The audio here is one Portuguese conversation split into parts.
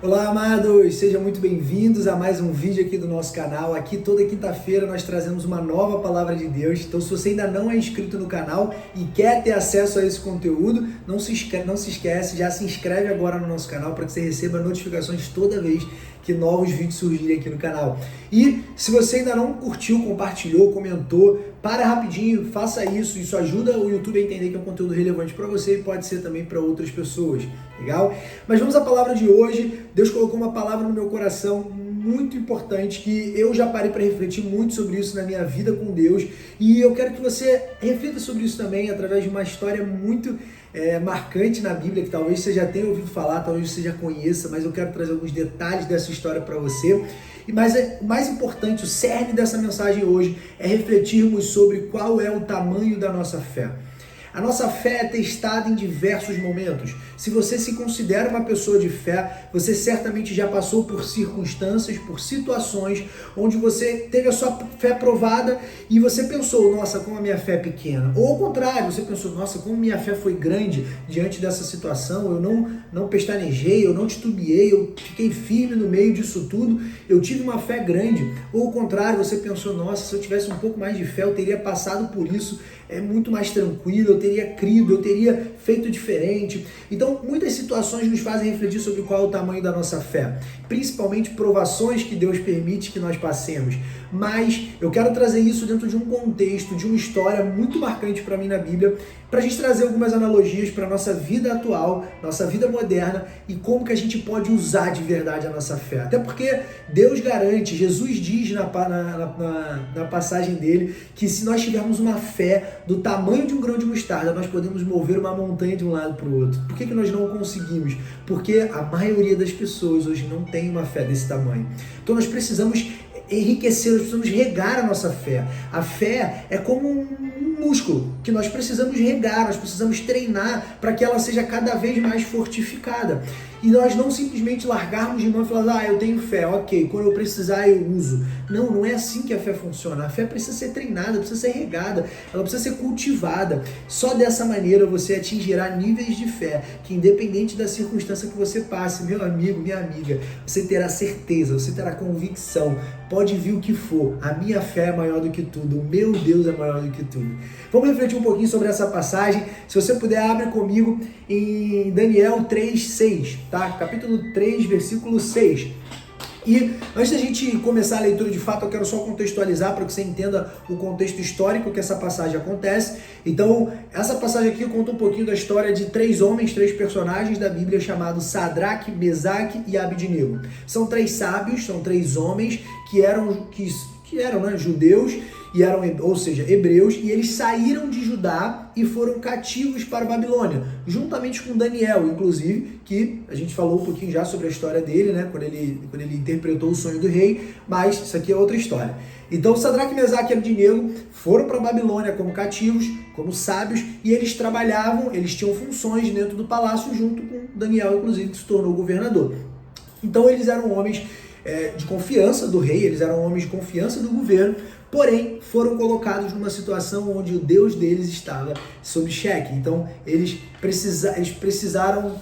Olá, amados! Sejam muito bem-vindos a mais um vídeo aqui do nosso canal. Aqui toda quinta-feira nós trazemos uma nova palavra de Deus. Então, se você ainda não é inscrito no canal e quer ter acesso a esse conteúdo, não se esquece, já se inscreve agora no nosso canal para que você receba notificações toda vez que novos vídeos surgirem aqui no canal. E se você ainda não curtiu, compartilhou, comentou, para rapidinho, faça isso. Isso ajuda o YouTube a entender que é um conteúdo relevante para você e pode ser também para outras pessoas. Legal? Mas vamos à palavra de hoje. Deus colocou uma palavra no meu coração muito importante que eu já parei para refletir muito sobre isso na minha vida com Deus. E eu quero que você reflita sobre isso também através de uma história muito marcante na Bíblia, que talvez você já tenha ouvido falar, talvez você já conheça, mas eu quero trazer alguns detalhes dessa história para você. Mas o mais importante, o cerne dessa mensagem hoje é refletirmos sobre qual é o tamanho da nossa fé. A nossa fé é testada em diversos momentos. Se você se considera uma pessoa de fé, você certamente já passou por circunstâncias, por situações onde você teve a sua fé provada e você pensou, nossa, como a minha fé é pequena. Ou ao contrário, você pensou, nossa, como minha fé foi grande diante dessa situação, eu não pestanejei, eu não titubeei, eu fiquei firme no meio disso tudo, eu tive uma fé grande. Ou ao contrário, você pensou, nossa, se eu tivesse um pouco mais de fé, eu teria passado por isso muito mais tranquilo, eu teria crido, eu teria feito diferente. Então, muitas situações nos fazem refletir sobre qual é o tamanho da nossa fé, principalmente provações que Deus permite que nós passemos. Mas eu quero trazer isso dentro de um contexto, de uma história muito marcante para mim na Bíblia, para a gente trazer algumas analogias para a nossa vida atual, nossa vida moderna e como que a gente pode usar de verdade a nossa fé. Até porque Deus garante, Jesus diz na passagem dele, que se nós tivermos uma fé do tamanho de um grão de mostarda, nós podemos mover uma montanha de um lado para o outro. Por que nós não conseguimos? Porque a maioria das pessoas hoje não tem uma fé desse tamanho. Então nós precisamos enriquecer, nós precisamos regar a nossa fé. A fé é como um músculo que nós precisamos regar, nós precisamos treinar para que ela seja cada vez mais fortificada. E nós não simplesmente largarmos de mão e falar, eu tenho fé, ok, quando eu precisar eu uso. Não, não é assim que a fé funciona. A fé precisa ser treinada, precisa ser regada, ela precisa ser cultivada. Só dessa maneira você atingirá níveis de fé que, independente da circunstância que você passe, meu amigo, minha amiga, você terá certeza, você terá convicção. Pode vir o que for, a minha fé é maior do que tudo, o meu Deus é maior do que tudo. Vamos refletir um pouquinho sobre essa passagem. Se você puder, abre comigo em Daniel 3:6, tá? Capítulo 3, versículo 6. E antes da gente começar a leitura de fato, eu quero só contextualizar para que você entenda o contexto histórico que essa passagem acontece. Então, essa passagem aqui conta um pouquinho da história de três personagens da Bíblia chamados Sadraque, Mesaque e Abidnego. São três sábios, são três homens que eram judeus, ou seja, hebreus, e eles saíram de Judá e foram cativos para a Babilônia, juntamente com Daniel, inclusive, que a gente falou um pouquinho já sobre a história dele, né, quando ele interpretou o sonho do rei, mas isso aqui é outra história. Então, Sadraque, Mesaque e Abidnego foram para a Babilônia como cativos, como sábios, e eles trabalhavam, eles tinham funções dentro do palácio, junto com Daniel, inclusive, que se tornou governador. Então, eles eram homens de confiança do rei, eles eram homens de confiança do governo, porém foram colocados numa situação onde o Deus deles estava sob xeque. Então eles precisaram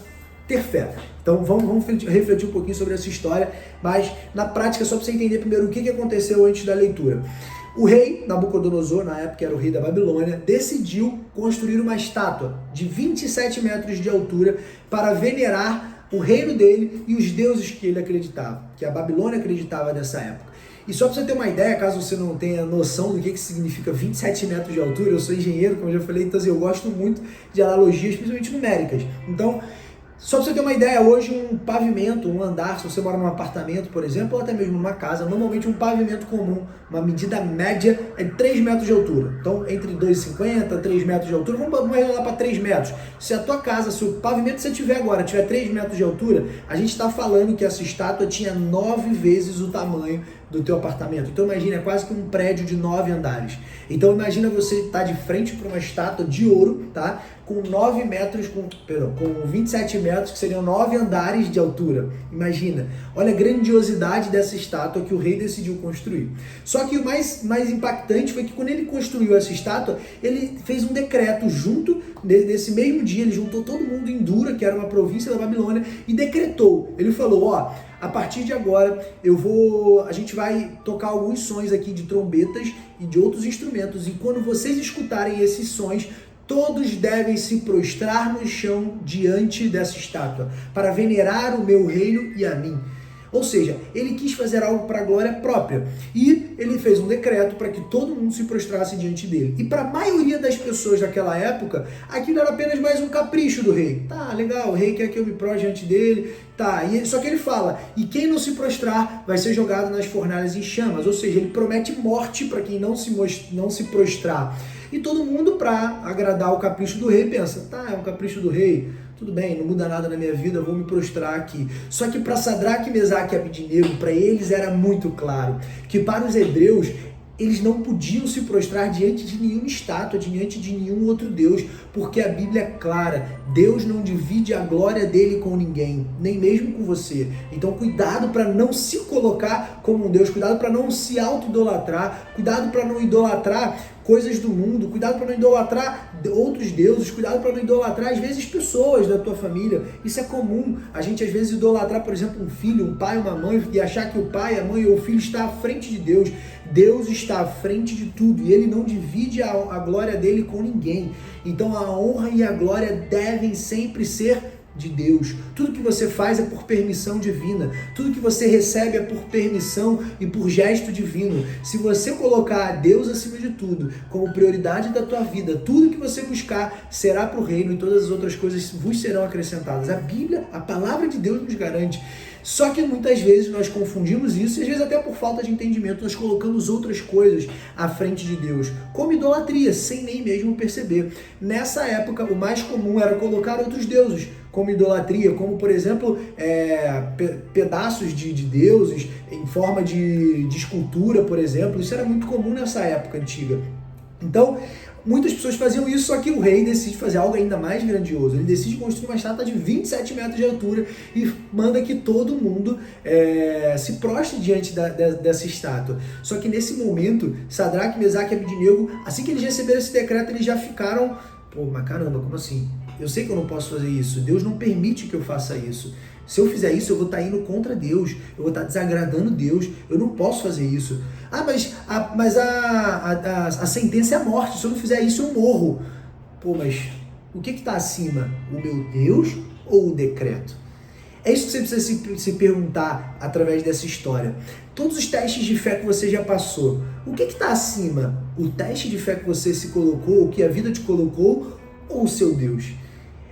ter fé. Então vamos refletir um pouquinho sobre essa história, mas na prática, só para você entender primeiro o que aconteceu antes da leitura. O rei Nabucodonosor, na época era o rei da Babilônia, decidiu construir uma estátua de 27 metros de altura para venerar o reino dele e os deuses que ele acreditava, que a Babilônia acreditava nessa época. E só para você ter uma ideia, caso você não tenha noção do que significa 27 metros de altura, eu sou engenheiro, como eu já falei, então eu gosto muito de analogias, principalmente numéricas. Então, só para você ter uma ideia, hoje um pavimento, um andar, se você mora num apartamento, por exemplo, ou até mesmo numa casa, normalmente um pavimento comum, uma medida média é 3 metros de altura. Então, entre 2,50 e 3 metros de altura, vamos arredondar para 3 metros. Se a tua casa, se o pavimento que você tiver agora tiver 3 metros de altura, a gente está falando que essa estátua tinha 9 vezes o tamanho do teu apartamento. Então imagina, é quase que um prédio de 9 andares. Então imagina você estar de frente para uma estátua de ouro, tá? Com 9 metros, com 27 metros, que seriam 9 andares de altura. Imagina, olha a grandiosidade dessa estátua que o rei decidiu construir. Só que o mais impactante foi que quando ele construiu essa estátua, ele fez um decreto junto, nesse mesmo dia, ele juntou todo mundo em Dura, que era uma província da Babilônia, e decretou. Ele falou, ó, a partir de agora a gente vai tocar alguns sons aqui de trombetas e de outros instrumentos, e quando vocês escutarem esses sons, todos devem se prostrar no chão diante dessa estátua, para venerar o meu reino e a mim. Ou seja, ele quis fazer algo para a glória própria. E ele fez um decreto para que todo mundo se prostrasse diante dele. E para a maioria das pessoas daquela época, aquilo era apenas mais um capricho do rei. Tá, legal, o rei quer que eu me prostre diante dele. Tá, só que ele fala, e quem não se prostrar vai ser jogado nas fornalhas em chamas. Ou seja, ele promete morte para quem não se prostrar. E todo mundo, para agradar o capricho do rei, pensa, tá, é um capricho do rei, tudo bem, não muda nada na minha vida, eu vou me prostrar aqui. Só que para Sadraque, Mesaque e Abidnego, para eles era muito claro que para os hebreus, eles não podiam se prostrar diante de nenhuma estátua, diante de nenhum outro Deus, porque a Bíblia é clara, Deus não divide a glória dele com ninguém, nem mesmo com você. Então cuidado para não se colocar como um Deus, cuidado para não se auto-idolatrar, cuidado para não idolatrar coisas do mundo, cuidado para não idolatrar outros deuses, cuidado para não idolatrar, às vezes, pessoas da tua família. Isso é comum, a gente às vezes idolatrar, por exemplo, um filho, um pai, uma mãe, e achar que o pai, a mãe ou o filho está à frente de Deus. Deus está à frente de tudo e ele não divide a glória dele com ninguém. Então a honra e a glória devem sempre ser de Deus. Tudo que você faz é por permissão divina. Tudo que você recebe é por permissão e por gesto divino. Se você colocar Deus acima de tudo, como prioridade da tua vida, tudo que você buscar será para o reino e todas as outras coisas vos serão acrescentadas. A Bíblia, a palavra de Deus nos garante. Só que muitas vezes nós confundimos isso e às vezes até por falta de entendimento nós colocamos outras coisas à frente de Deus, como idolatria, sem nem mesmo perceber. Nessa época o mais comum era colocar outros deuses como idolatria, como por exemplo pedaços de deuses em forma de escultura, por exemplo. Isso era muito comum nessa época antiga. Então, muitas pessoas faziam isso, só que o rei decide fazer algo ainda mais grandioso. Ele decide construir uma estátua de 27 metros de altura e manda que todo mundo se prostre diante dessa estátua. Só que nesse momento, Sadraque, Mesaque e Abidnego, assim que eles receberam esse decreto, eles já ficaram, pô, mas caramba, como assim? Eu sei que eu não posso fazer isso, Deus não permite que eu faça isso. Se eu fizer isso, eu vou estar indo contra Deus, eu vou estar desagradando Deus, eu não posso fazer isso. Ah, mas a sentença é a morte, se eu não fizer isso, eu morro. Pô, mas o que está acima? O meu Deus ou o decreto? É isso que você precisa se perguntar através dessa história. Todos os testes de fé que você já passou, o que está acima? O teste de fé que você se colocou, o que a vida te colocou, ou o seu Deus?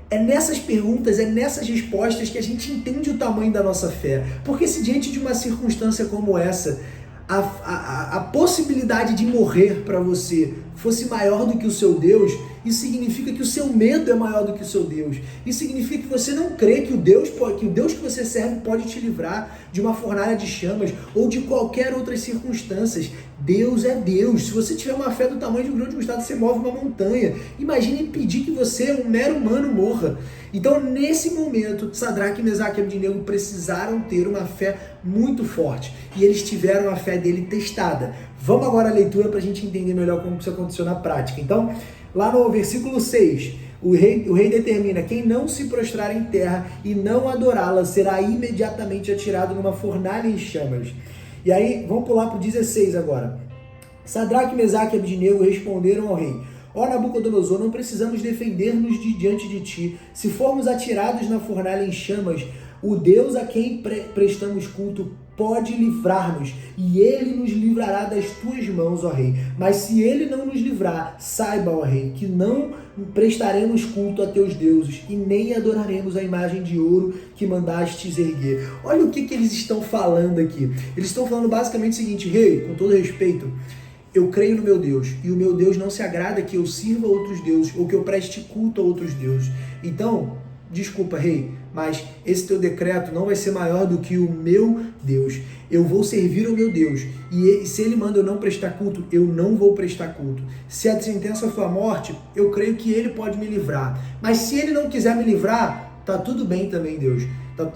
É nessas perguntas, é nessas respostas que a gente entende o tamanho da nossa fé. Porque se diante de uma circunstância como essa, a possibilidade de morrer para você fosse maior do que o seu Deus, isso significa que o seu medo é maior do que o seu Deus. Isso significa que você não crê que o Deus que você serve pode te livrar de uma fornalha de chamas ou de qualquer outras circunstâncias. Deus é Deus. Se você tiver uma fé do tamanho de um grão de mostarda, você move uma montanha. Imagine impedir que você, um mero humano, morra. Então, nesse momento, Sadraque, Mesaque e Abidnego precisaram ter uma fé muito forte. E eles tiveram a fé dele testada. Vamos agora à leitura para a gente entender melhor como isso aconteceu na prática. Então, lá no versículo 6, o rei determina: quem não se prostrar em terra e não adorá-la será imediatamente atirado numa fornalha em chamas. E aí, vamos pular para o 16 agora. Sadraque, Mesaque e Abidnego responderam ao rei: ó Nabucodonosor, não precisamos defender-nos diante de ti. Se formos atirados na fornalha em chamas, o Deus a quem prestamos culto pode livrar-nos, e ele nos livrará das tuas mãos, ó rei. Mas se ele não nos livrar, saiba, ó rei, que não prestaremos culto a teus deuses, e nem adoraremos a imagem de ouro que mandastes erguer. Olha o que eles estão falando aqui. Eles estão falando basicamente o seguinte: rei, com todo respeito, eu creio no meu Deus, e o meu Deus não se agrada que eu sirva a outros deuses, ou que eu preste culto a outros deuses. Então, desculpa, rei, mas esse teu decreto não vai ser maior do que o meu Deus. Eu vou servir ao meu Deus. E se ele manda eu não prestar culto, eu não vou prestar culto. Se a sentença for a morte, eu creio que ele pode me livrar. Mas se ele não quiser me livrar, tá tudo bem também, Deus.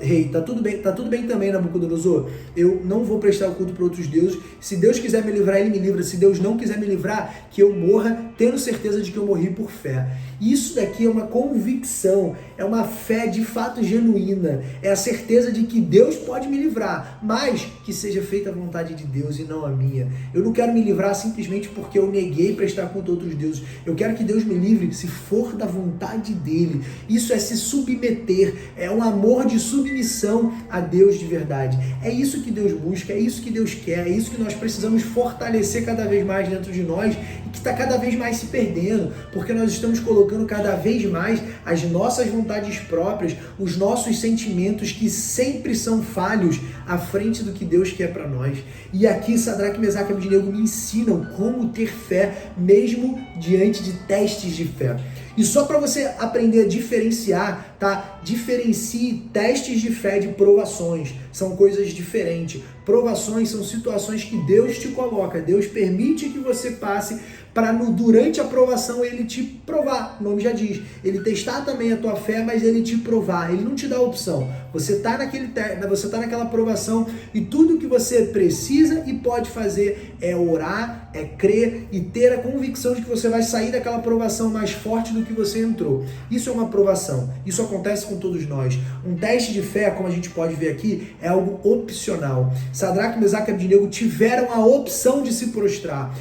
Rei, tá tudo bem também, Nabucodonosor. Eu não vou prestar o culto para outros deuses. Se Deus quiser me livrar, ele me livra. Se Deus não quiser me livrar, que eu morra, tendo certeza de que eu morri por fé. Isso daqui é uma convicção, é uma fé de fato genuína. É a certeza de que Deus pode me livrar, mas que seja feita a vontade de Deus e não a minha. Eu não quero me livrar simplesmente porque eu neguei prestar culto a outros deuses. Eu quero que Deus me livre se for da vontade dele. Isso é se submeter, é um amor de submissão a Deus de verdade. É isso que Deus busca, é isso que Deus quer, é isso que nós precisamos fortalecer cada vez mais dentro de nós e que está cada vez mais se perdendo, porque nós estamos colocando cada vez mais as nossas vontades próprias, os nossos sentimentos que sempre são falhos à frente do que Deus quer para nós. E aqui Sadraque, Mesaque e Abednego me ensinam como ter fé mesmo diante de testes de fé. E só para você aprender a diferenciar, tá? Diferencie testes de fé de provações. São coisas diferentes. Provações são situações que Deus te coloca. Deus permite que você passe para durante a provação ele te provar. O nome já diz. Ele testar também a tua fé, mas ele te provar. Ele não te dá a opção. Você está naquela provação e tudo que você precisa e pode fazer é orar, é crer e ter a convicção de que você vai sair daquela provação mais forte do que você entrou. Isso é uma provação. Isso acontece com todos nós. Um teste de fé, como a gente pode ver aqui, é algo opcional. Sadraque, Mesaque e Abednego tiveram a opção de se prostrar.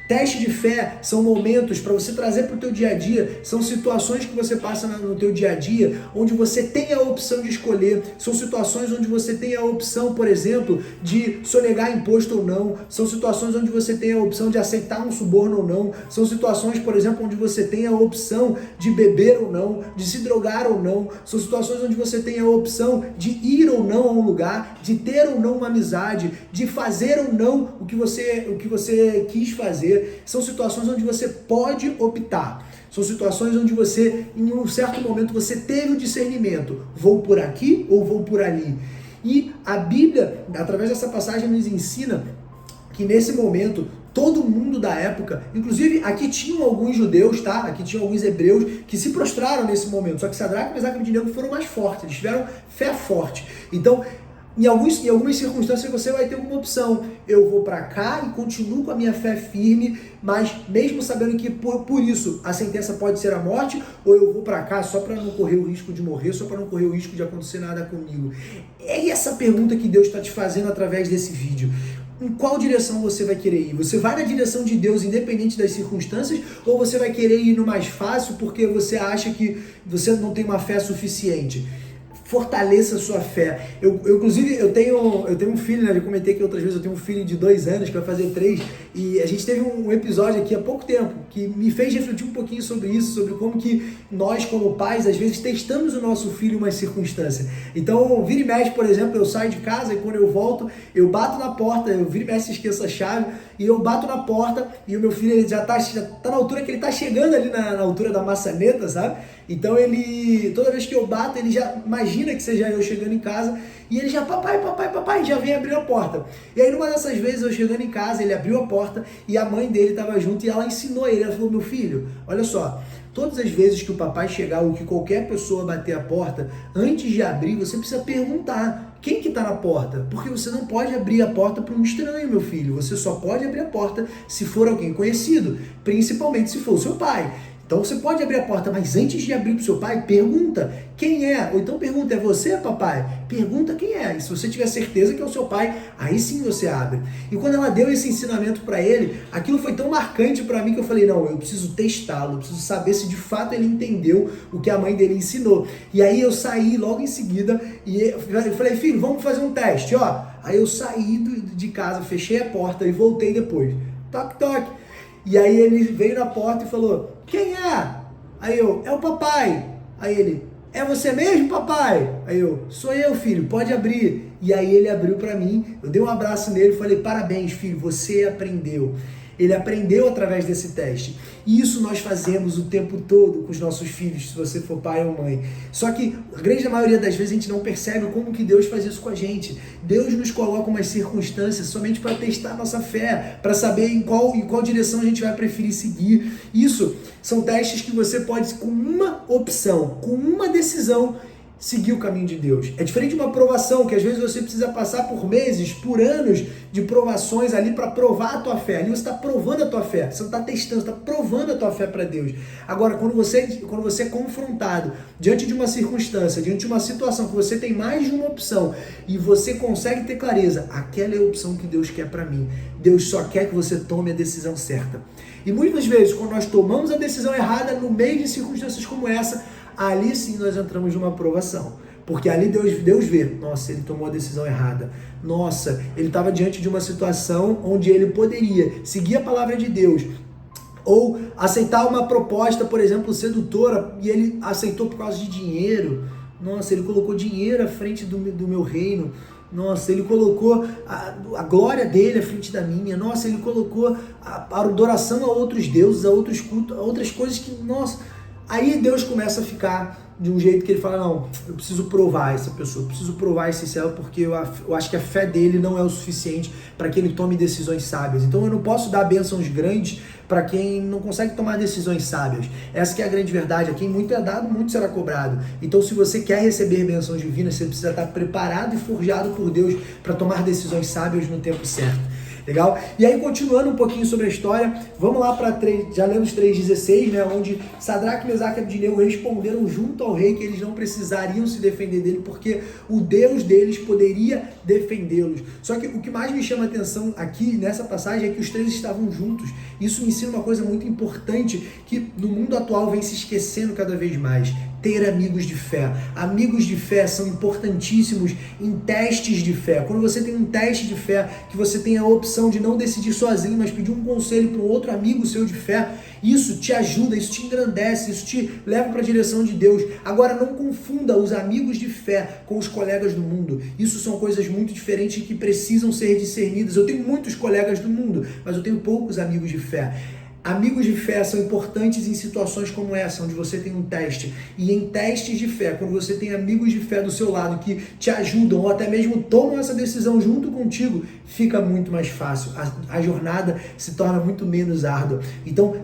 Teste de fé são momentos para você trazer para o teu dia a dia, são situações que você passa no teu dia a dia, onde você tem a opção de escolher, são situações onde você tem a opção, por exemplo, de sonegar imposto ou não, são situações onde você tem a opção de aceitar um suborno ou não, são situações, por exemplo, onde você tem a opção de beber ou não, de se drogar ou não, são situações onde você tem a opção de ir ou não a um lugar, de ter ou não uma amizade, de fazer ou não o que você quis fazer. São situações onde você pode optar. São situações onde você, em um certo momento, você teve o discernimento. Vou por aqui ou vou por ali? E a Bíblia, através dessa passagem, nos ensina que nesse momento, todo mundo da época, inclusive aqui tinham alguns judeus, tá? Aqui tinham alguns hebreus que se prostraram nesse momento. Só que Sadraque, Mesaque e Abednego foram mais fortes. Eles tiveram fé forte. Então, em algumas circunstâncias você vai ter uma opção. Eu vou para cá e continuo com a minha fé firme, mas mesmo sabendo que por isso a sentença pode ser a morte, ou eu vou para cá só para não correr o risco de morrer, só para não correr o risco de acontecer nada comigo. É essa pergunta que Deus está te fazendo através desse vídeo. Em qual direção você vai querer ir? Você vai na direção de Deus independente das circunstâncias, ou você vai querer ir no mais fácil porque você acha que você não tem uma fé suficiente? Fortaleça a sua fé. Inclusive, eu tenho um filho, né? Eu comentei que outras vezes eu tenho um filho de 2 anos, que vai fazer 3, e a gente teve um episódio aqui há pouco tempo, que me fez refletir um pouquinho sobre isso, sobre como que nós, como pais, às vezes testamos o nosso filho em uma circunstância. Então, vira e mexe, por exemplo, eu saio de casa e quando eu volto, eu bato na porta, eu vira e mexe, esqueço a chave, e eu bato na porta, e o meu filho ele já tá na altura que ele tá chegando ali na altura da maçaneta, sabe? Então toda vez que eu bato, ele já imagina que seja eu chegando em casa e ele já, papai, já vem abrir a porta. E aí numa dessas vezes eu chegando em casa, ele abriu a porta e a mãe dele estava junto e ela ensinou ele, ela falou, meu filho, olha só, todas as vezes que o papai chegar ou que qualquer pessoa bater a porta, antes de abrir, você precisa perguntar quem que está na porta, porque você não pode abrir a porta para um estranho, meu filho, você só pode abrir a porta se for alguém conhecido, principalmente se for o seu pai. Então você pode abrir a porta, mas antes de abrir para o seu pai, pergunta quem é. Ou então pergunta, é você, papai? Pergunta quem é. E se você tiver certeza que é o seu pai, aí sim você abre. E quando ela deu esse ensinamento para ele, aquilo foi tão marcante para mim que eu falei, não, eu preciso testá-lo, eu preciso saber se de fato ele entendeu o que a mãe dele ensinou. E aí eu saí logo em seguida e eu falei, filho, vamos fazer um teste, ó. Aí eu saí de casa, fechei a porta e voltei depois. Toque, toque. E aí ele veio na porta e falou, quem é? Aí eu, é o papai. Aí ele, é você mesmo, papai? Aí eu, sou eu, filho, pode abrir. E aí ele abriu para mim, eu dei um abraço nele e falei, parabéns, filho, você aprendeu. Ele aprendeu através desse teste. E isso nós fazemos o tempo todo com os nossos filhos, se você for pai ou mãe. Só que a grande maioria das vezes a gente não percebe como que Deus faz isso com a gente. Deus nos coloca umas circunstâncias somente para testar a nossa fé, para saber em qual direção a gente vai preferir seguir. Isso são testes que você pode, com uma opção, com uma decisão, seguir o caminho de Deus. É diferente de uma provação, que às vezes você precisa passar por meses, por anos de provações ali para provar a tua fé. Ali você está provando a tua fé, você não está testando, você está provando a tua fé para Deus. Agora, quando você é confrontado diante de uma circunstância, diante de uma situação que você tem mais de uma opção e você consegue ter clareza, aquela é a opção que Deus quer para mim. Deus só quer que você tome a decisão certa. E muitas vezes, quando nós tomamos a decisão errada no meio de circunstâncias como essa, ali sim nós entramos numa aprovação. Porque ali Deus vê, nossa, ele tomou a decisão errada. Nossa, ele estava diante de uma situação onde ele poderia seguir a palavra de Deus ou aceitar uma proposta, por exemplo, sedutora, e ele aceitou por causa de dinheiro. Nossa, ele colocou dinheiro à frente do meu reino. Nossa, ele colocou a glória dele à frente da minha. Nossa, ele colocou a adoração a outros deuses, a outros cultos, a outras coisas que, nossa... Aí Deus começa a ficar de um jeito que ele fala, não, eu preciso provar essa pessoa, eu preciso provar esse céu porque eu acho que a fé dele não é o suficiente para que ele tome decisões sábias. Então eu não posso dar bênçãos grandes para quem não consegue tomar decisões sábias. Essa que é a grande verdade, a quem muito é dado, muito será cobrado. Então se você quer receber bênçãos divinas, você precisa estar preparado e forjado por Deus para tomar decisões sábias no tempo certo. Legal? E aí, continuando um pouquinho sobre a história, vamos lá para já lemos 3,16, né? Onde Sadraque, Mesaque e Abednego responderam junto ao rei que eles não precisariam se defender dele, porque o Deus deles poderia defendê-los. Só que o que mais me chama a atenção aqui nessa passagem é que os três estavam juntos. Isso me ensina uma coisa muito importante que no mundo atual vem se esquecendo cada vez mais. Ter amigos de fé. Amigos de fé são importantíssimos em testes de fé. Quando você tem um teste de fé, que você tem a opção de não decidir sozinho, mas pedir um conselho para um outro amigo seu de fé, isso te ajuda, isso te engrandece, isso te leva para a direção de Deus. Agora, não confunda os amigos de fé com os colegas do mundo. Isso são coisas muito diferentes que precisam ser discernidas. Eu tenho muitos colegas do mundo, mas eu tenho poucos amigos de fé. Amigos de fé são importantes em situações como essa, onde você tem um teste. E em testes de fé, quando você tem amigos de fé do seu lado que te ajudam ou até mesmo tomam essa decisão junto contigo, fica muito mais fácil. A jornada se torna muito menos árdua. Então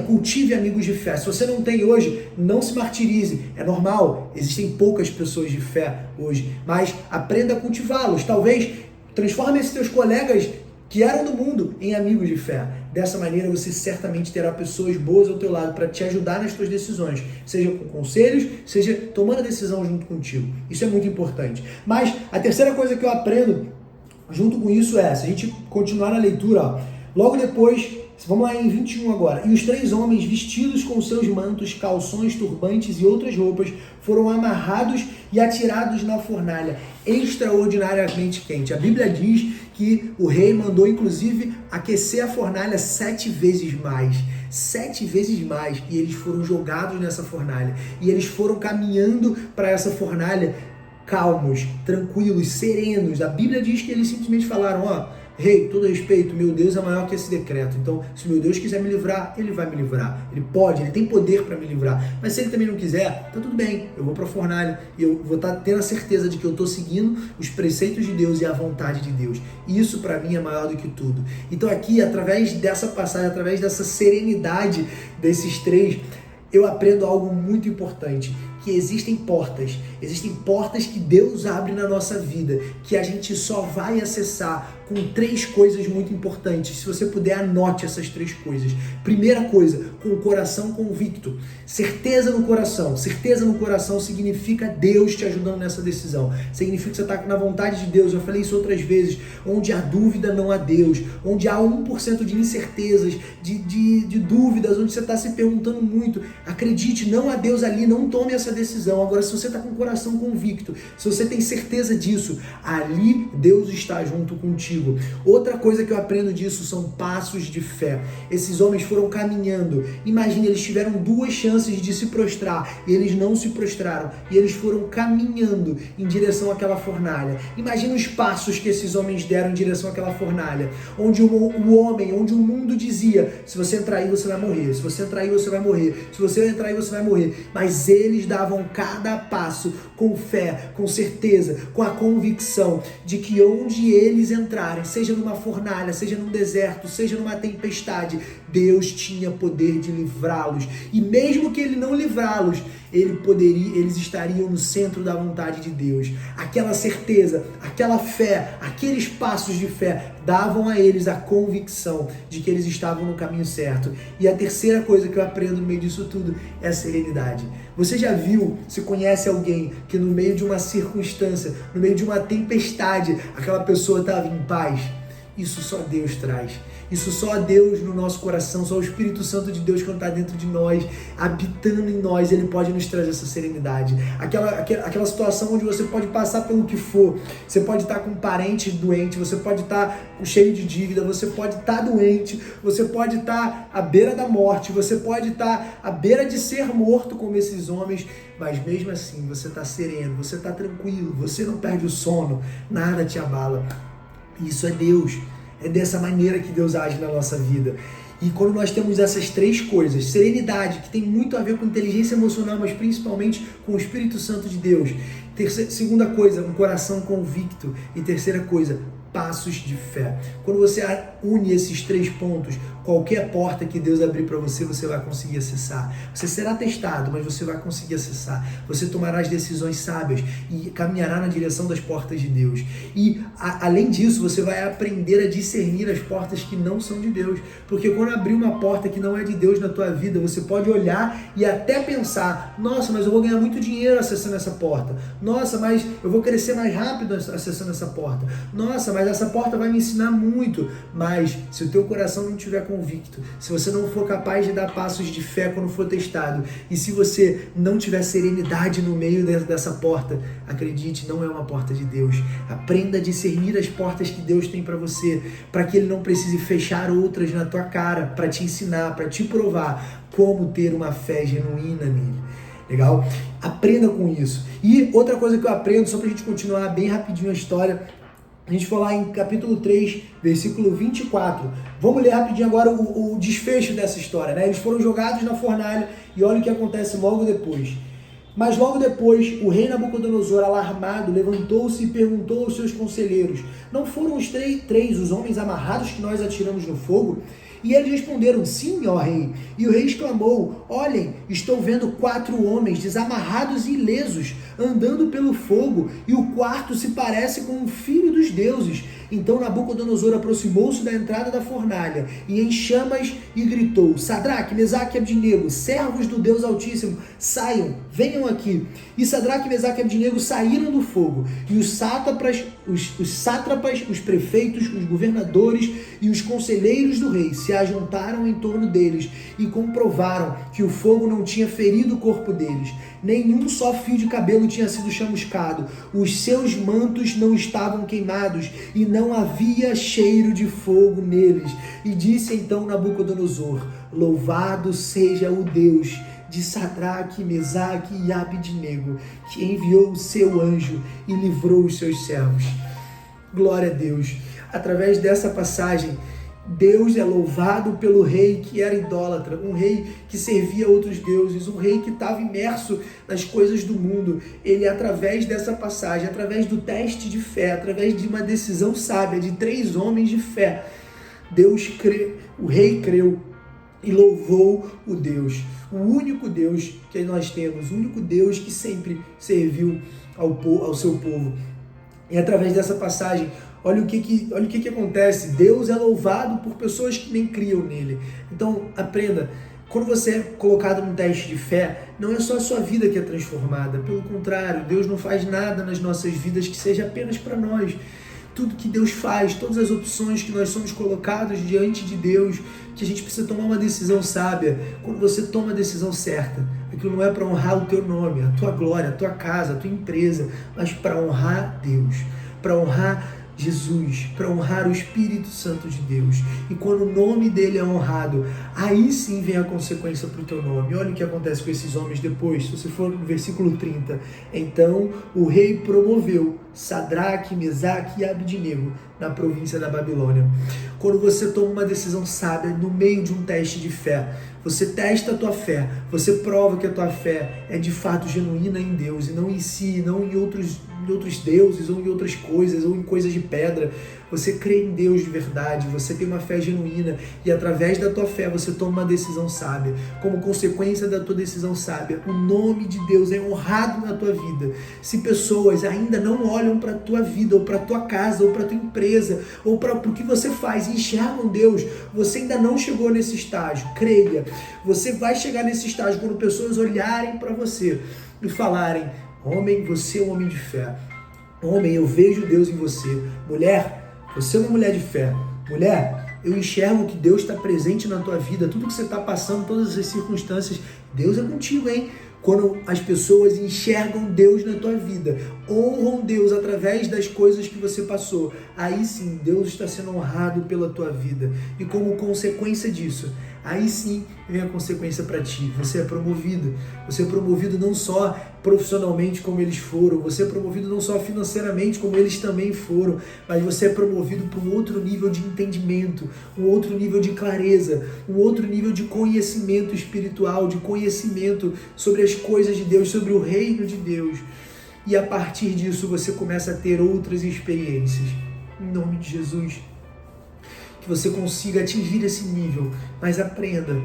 cultive amigos de fé. Se você não tem hoje, não se martirize. É normal, existem poucas pessoas de fé hoje, mas aprenda a cultivá-los. Talvez transforme esses teus colegas que eram do mundo em amigos de fé. Dessa maneira você certamente terá pessoas boas ao teu lado para te ajudar nas tuas decisões, seja com conselhos, seja tomando a decisão junto contigo. Isso é muito importante. Mas a terceira coisa que eu aprendo junto com isso é, se a gente continuar na leitura, logo depois, vamos lá em 21 agora. E os 3 homens vestidos com seus mantos, calções, turbantes e outras roupas foram amarrados e atirados na fornalha, extraordinariamente quente. A Bíblia diz que o rei mandou, inclusive, aquecer a fornalha 7 vezes mais. 7 vezes mais. E eles foram jogados nessa fornalha. E eles foram caminhando para essa fornalha calmos, tranquilos, serenos. A Bíblia diz que eles simplesmente falaram, rei, todo respeito, meu Deus é maior que esse decreto. Então, se meu Deus quiser me livrar, ele vai me livrar. Ele pode, ele tem poder para me livrar. Mas se ele também não quiser, tá tudo bem. Eu vou para a fornalha e eu vou estar tendo a certeza de que eu estou seguindo os preceitos de Deus e a vontade de Deus. E isso para mim é maior do que tudo. Então aqui, através dessa passagem, através dessa serenidade desses 3, eu aprendo algo muito importante, que existem portas que Deus abre na nossa vida, que a gente só vai acessar com 3 coisas muito importantes. Se você puder, anote essas 3 coisas. Primeira coisa, com o coração convicto. Certeza no coração. Certeza no coração significa Deus te ajudando nessa decisão. Significa que você está na vontade de Deus. Eu falei isso outras vezes. Onde há dúvida, não há Deus. Onde há 1% de incertezas, de dúvidas, onde você está se perguntando muito. Acredite, não há Deus ali. Não tome essa essa decisão. Agora, se você está com o coração convicto, se você tem certeza disso, ali Deus está junto contigo. Outra coisa que eu aprendo disso são passos de fé. Esses homens foram caminhando. Imagine, eles tiveram 2 chances de se prostrar e eles não se prostraram. E eles foram caminhando em direção àquela fornalha. Imagine os passos que esses homens deram em direção àquela fornalha, onde onde o mundo dizia: se você entrar aí você vai morrer, se você entrar aí você vai morrer, se você entrar aí você vai morrer. Mas eles davam cada passo com fé, com certeza, com a convicção de que onde eles entrarem, seja numa fornalha, seja num deserto, seja numa tempestade, Deus tinha poder de livrá-los. E mesmo que Ele não livrá-los, eles estariam no centro da vontade de Deus. Aquela certeza, aquela fé, aqueles passos de fé davam a eles a convicção de que eles estavam no caminho certo. E a terceira coisa que eu aprendo no meio disso tudo é a serenidade. Você já viu, se conhece alguém que no meio de uma circunstância, no meio de uma tempestade, aquela pessoa estava em paz? Isso só Deus traz. Isso só Deus no nosso coração, só o Espírito Santo de Deus quando está dentro de nós, habitando em nós, Ele pode nos trazer essa serenidade. Aquela situação onde você pode passar pelo que for, você pode estar com um parente doente, você pode estar cheio de dívida, você pode estar doente, você pode estar à beira da morte, você pode estar à beira de ser morto como esses homens, mas mesmo assim você está sereno, você está tranquilo, você não perde o sono, nada te abala. Isso é Deus. É dessa maneira que Deus age na nossa vida. E quando nós temos essas 3 coisas, serenidade, que tem muito a ver com inteligência emocional, mas principalmente com o Espírito Santo de Deus. Segunda coisa, um coração convicto. E terceira coisa, passos de fé. Quando você une esses 3 pontos, qualquer porta que Deus abrir para você, você vai conseguir acessar. Você será testado, mas você vai conseguir acessar. Você tomará as decisões sábias e caminhará na direção das portas de Deus. E, além disso, você vai aprender a discernir as portas que não são de Deus. Porque quando abrir uma porta que não é de Deus na tua vida, você pode olhar e até pensar: nossa, mas eu vou ganhar muito dinheiro acessando essa porta. Nossa, mas eu vou crescer mais rápido acessando essa porta. Nossa, mas essa porta vai me ensinar muito. Mas se o teu coração não estiver convicto, se você não for capaz de dar passos de fé quando for testado, e se você não tiver serenidade no meio dessa porta, acredite, não é uma porta de Deus. Aprenda a discernir as portas que Deus tem para você, para que Ele não precise fechar outras na tua cara, para te ensinar, para te provar como ter uma fé genuína nele. Legal? Aprenda com isso. E outra coisa que eu aprendo, só para a gente continuar bem rapidinho a história, a gente foi lá em capítulo 3, versículo 24. Vamos ler rapidinho agora o desfecho dessa história, né? Eles foram jogados na fornalha e olha o que acontece logo depois. Mas logo depois, o rei Nabucodonosor, alarmado, levantou-se e perguntou aos seus conselheiros: não foram os três os homens amarrados que nós atiramos no fogo? E eles responderam: sim, ó rei. E o rei exclamou: olhem, estou vendo 4 homens desamarrados e ilesos, andando pelo fogo, e o quarto se parece com um filho dos deuses. Então Nabucodonosor aproximou-se da entrada da fornalha, e em chamas, e gritou: Sadraque, Mesaque e Abdinego, servos do Deus Altíssimo, saiam, venham aqui. E Sadraque, Mesaque e Abdinego saíram do fogo, e os sátrapas, os prefeitos, os governadores e os conselheiros do rei se ajuntaram em torno deles e comprovaram que o fogo não tinha ferido o corpo deles. Nenhum só fio de cabelo tinha sido chamuscado, os seus mantos não estavam queimados e não havia cheiro de fogo neles. E disse então Nabucodonosor: louvado seja o Deus de Sadraque, Mesaque e Abdinego, que enviou o seu anjo e livrou os seus servos. Glória a Deus. Através dessa passagem, Deus é louvado pelo rei que era idólatra, um rei que servia a outros deuses, um rei que estava imerso nas coisas do mundo. Ele, através dessa passagem, através do teste de fé, através de uma decisão sábia de 3 homens de fé, o rei creu e louvou o Deus, o único Deus que nós temos, o único Deus que sempre serviu ao seu povo. E através dessa passagem, olha o que acontece. Deus é louvado por pessoas que nem criam nele. Então, aprenda. Quando você é colocado num teste de fé, não é só a sua vida que é transformada. Pelo contrário, Deus não faz nada nas nossas vidas que seja apenas para nós. tudo que Deus faz, todas as opções que nós somos colocados diante de Deus, que a gente precisa tomar uma decisão sábia. Quando você toma a decisão certa, aquilo não é para honrar o teu nome, a tua glória, a tua casa, a tua empresa, mas para honrar Deus, para honrar Jesus, para honrar o Espírito Santo de Deus. E quando o nome dele é honrado, aí sim vem a consequência para o teu nome. Olha o que acontece com esses homens depois, se você for no versículo 30. Então o rei promoveu Sadraque, Mesaque e Abednego na província da Babilônia. Quando você toma uma decisão sábia no meio de um teste de fé, você testa a tua fé, você prova que a tua fé é de fato genuína em Deus e não em si, não em outros deuses ou em outras coisas ou em coisas de pedra. Você crê em Deus de verdade, você tem uma fé genuína e através da tua fé você toma uma decisão sábia. Como consequência da tua decisão sábia, o nome de Deus é honrado na tua vida. Se pessoas ainda não olham para a tua vida ou para a tua casa ou para a tua empresa ou para o que você faz e enxergam Deus, você ainda não chegou nesse estágio. Creia, você vai chegar nesse estágio quando pessoas olharem para você e falarem: homem, você é um homem de fé. Homem, eu vejo Deus em você. Mulher, você é uma mulher de fé. Mulher, eu enxergo que Deus está presente na tua vida. Tudo que você está passando, todas as circunstâncias, Deus é contigo, hein? Quando as pessoas enxergam Deus na tua vida, honram Deus através das coisas que você passou, aí sim, Deus está sendo honrado pela tua vida. E como consequência disso, aí sim vem a consequência para ti. Você é promovido. Você é promovido não só profissionalmente como eles foram, você é promovido não só financeiramente como eles também foram, mas você é promovido para um outro nível de entendimento, um outro nível de clareza, um outro nível de conhecimento espiritual, de conhecimento sobre as coisas de Deus, sobre o reino de Deus. E a partir disso você começa a ter outras experiências. Em nome de Jesus, que você consiga atingir esse nível, mas aprenda.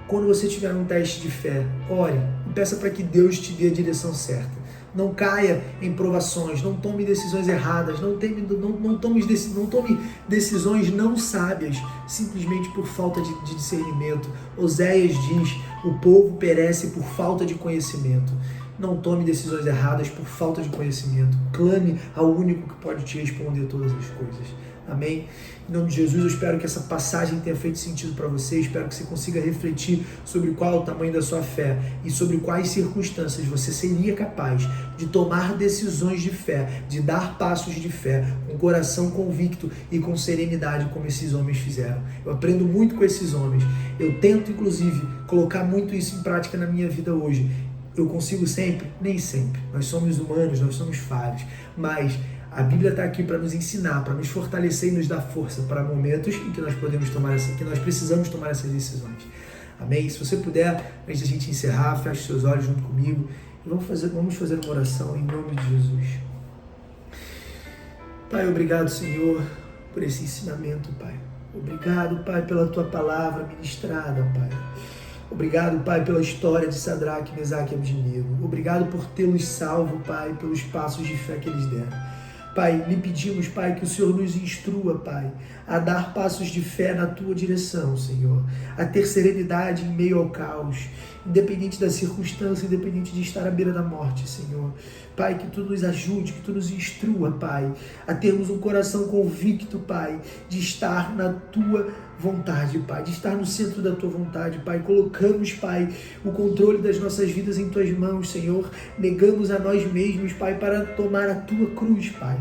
Quando você tiver um teste de fé, ore e peça para que Deus te dê a direção certa. Não caia em provações, não tome decisões erradas, não tome decisões não sábias, simplesmente por falta de discernimento. Oséias diz: o povo perece por falta de conhecimento. Não tome decisões erradas por falta de conhecimento. Clame ao único que pode te responder todas as coisas. Amém? Em nome de Jesus, eu espero que essa passagem tenha feito sentido para você. Espero que você consiga refletir sobre qual é o tamanho da sua fé e sobre quais circunstâncias você seria capaz de tomar decisões de fé, de dar passos de fé, com o coração convicto e com serenidade, como esses homens fizeram. Eu aprendo muito com esses homens. Eu tento, inclusive, colocar muito isso em prática na minha vida hoje. Eu consigo sempre? Nem sempre. Nós somos humanos, nós somos falhos, mas a Bíblia está aqui para nos ensinar, para nos fortalecer e nos dar força para momentos em que nós precisamos tomar essas decisões. Amém? Se você puder, antes de a gente encerrar, feche seus olhos junto comigo e vamos fazer uma oração em nome de Jesus. Pai, obrigado, Senhor, por esse ensinamento, Pai. Obrigado, Pai, pela Tua palavra ministrada, Pai. Obrigado, Pai, pela história de Sadraque, Mesaque e Abednego. Obrigado por tê-los salvo, Pai, pelos passos de fé que eles deram. Pai, lhe pedimos, Pai, que o Senhor nos instrua, Pai, a dar passos de fé na Tua direção, Senhor. A ter serenidade em meio ao caos, independente da circunstância, independente de estar à beira da morte, Senhor. Pai, que Tu nos ajude, que Tu nos instrua, Pai, a termos um coração convicto, Pai, de estar na Tua vontade, Pai, de estar no centro da Tua vontade, Pai. Colocamos, Pai, o controle das nossas vidas em Tuas mãos, Senhor. Negamos a nós mesmos, Pai, para tomar a Tua cruz, Pai,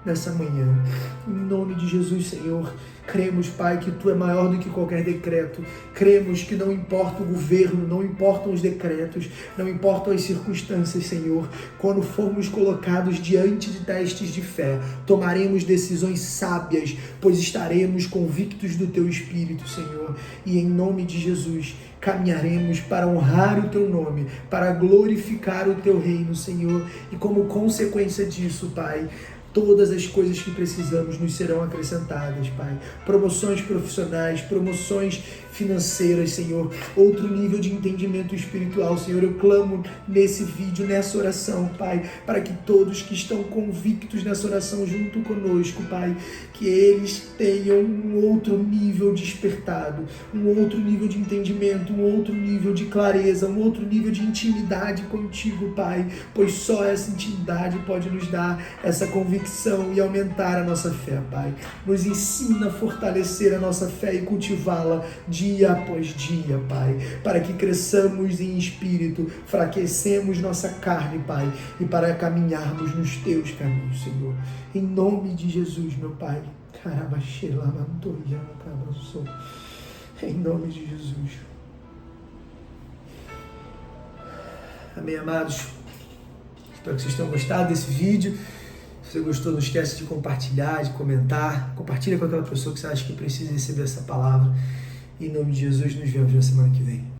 nessa manhã. Em nome de Jesus, Senhor, cremos, Pai, que Tu é maior do que qualquer decreto. Cremos que não importa o governo, não importam os decretos, não importam as circunstâncias, Senhor. Quando formos colocados diante de testes de fé, tomaremos decisões sábias, pois estaremos convictos do Teu Espírito, Senhor. E em nome de Jesus, caminharemos para honrar o Teu nome, para glorificar o Teu reino, Senhor. E como consequência disso, Pai, todas as coisas que precisamos nos serão acrescentadas, Pai. Promoções profissionais, promoções financeiras, Senhor. Outro nível de entendimento espiritual, Senhor. Eu clamo nesse vídeo, nessa oração, Pai, para que todos que estão convictos nessa oração junto conosco, Pai, que eles tenham um outro nível despertado, um outro nível de entendimento, um outro nível de clareza, um outro nível de intimidade contigo, Pai, pois só essa intimidade pode nos dar essa convicção convicção e aumentar a nossa fé, Pai. Nos ensina a fortalecer a nossa fé e cultivá-la dia após dia, Pai, para que cresçamos em espírito, fraquecemos nossa carne, Pai, e para caminharmos nos teus caminhos, Senhor. Em nome de Jesus, meu Pai. Em nome de Jesus. Amém, amados? Espero que vocês tenham gostado desse vídeo. Se você gostou, não esquece de compartilhar, de comentar. Compartilha com aquela pessoa que você acha que precisa receber essa palavra. Em nome de Jesus, nos vemos na semana que vem.